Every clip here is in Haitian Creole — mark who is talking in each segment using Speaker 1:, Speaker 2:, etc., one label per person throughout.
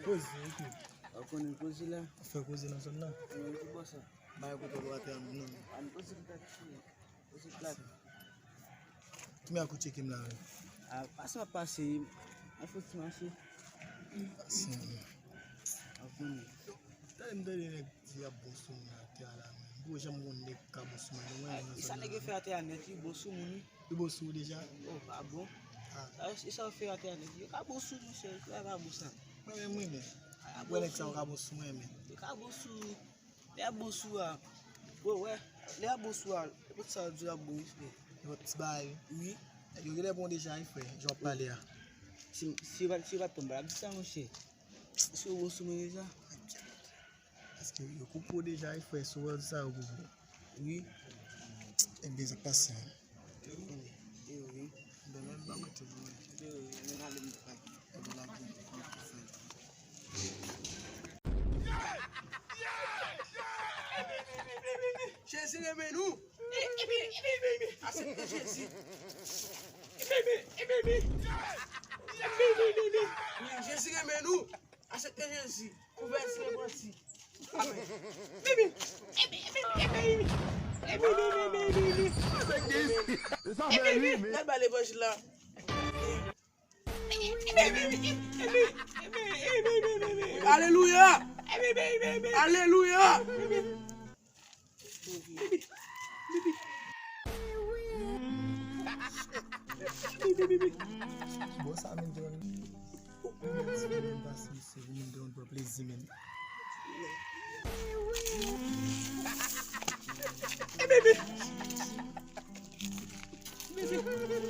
Speaker 1: Coisa aqui.
Speaker 2: Quando coisa lá.
Speaker 1: Foi coisa na zona.
Speaker 2: Que bossa.
Speaker 1: Vai com todo até não.
Speaker 2: Ano coisa que tá aqui. Coisa claro.
Speaker 1: Tu me acute aqui lá.
Speaker 2: Passa passe. A foto marche.
Speaker 1: Sim.
Speaker 2: Avuni.
Speaker 1: Tá me dando dia bolso na tela. Vou já montar cabo suma não é.
Speaker 2: Isso aí que foi até a net bolso muni.
Speaker 1: Do bolso déjà.
Speaker 2: Oh, tá bom. Isso aí foi até a net. Acabou su, não sei, vai bolsa.
Speaker 1: Mas é muito bem. Agora é que são cabo suma é mesmo.
Speaker 2: Acabou su. Le bolso a. Ouais, le bolso a. O que ça dura bom isso?
Speaker 1: Votre bail.
Speaker 2: Oui.
Speaker 1: Eu queria bom déjà frère. J'en parlais.
Speaker 2: Se vai tombar, ça mon cher. Se o bolso me já.
Speaker 1: Parce que eu coupe déjà il faut sur ça au bout.
Speaker 2: Oui.
Speaker 1: É bem ça passe.
Speaker 2: Oui.
Speaker 1: De même pas que tu veux.
Speaker 2: Jésus le menu. Jésus. Jésus le menu. Acceptez Jésus. Converse le voici. Amen. L'évangile là. Alléluia. Alléluia.
Speaker 1: Bon ça me donne. C'est me donne pour plaisir même.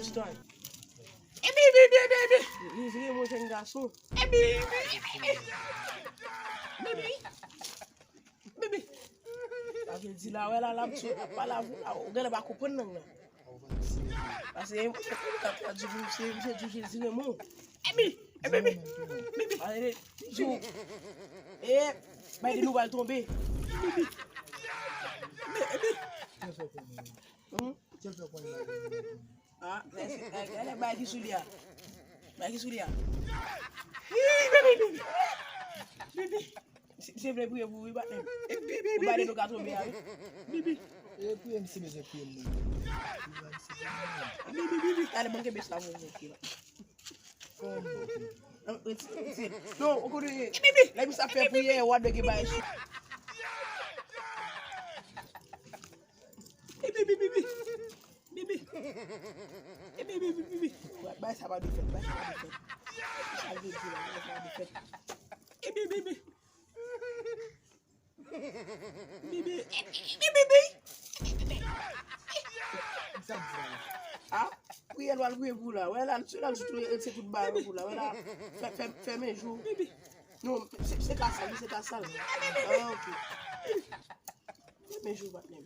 Speaker 2: Stop. Livre mon jeune garçon. Bébé. Ça veut dire là, ouais, là, pas là, on ne va pas comprendre. Parce que quand tu dis Jésus le mot. Bébé. Allez, joue. Et, bah, il nous va tomber. Ah, elle est baguée sous lui. Bébé. C'est vrai pour vous, vous battez. Vous battez nos gâteaux bien. Bébé.
Speaker 1: Et puis même si je puis
Speaker 2: Bébé. Allez, bon que baisse la voix. Non, on connaît. Bébé. Là, ça fait pour hier, what de que baisse. Bébé. Bah, ça va de fait. Ça va de fait. Bébé. Ah, oui, elle va le vous là. Ouais, là, c'est tout bas vous là. Ouais, là, fermez jour. Non, c'est ta salle. Ah, ok. Fermez jour maintenant.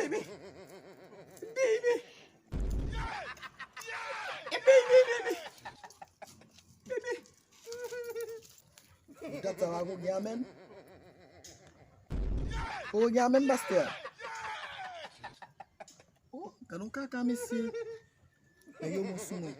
Speaker 2: Bébé.
Speaker 1: Tata va go gamen. O gamen pasteur. Oh, kanon kaka messi. Ayo mo sumo.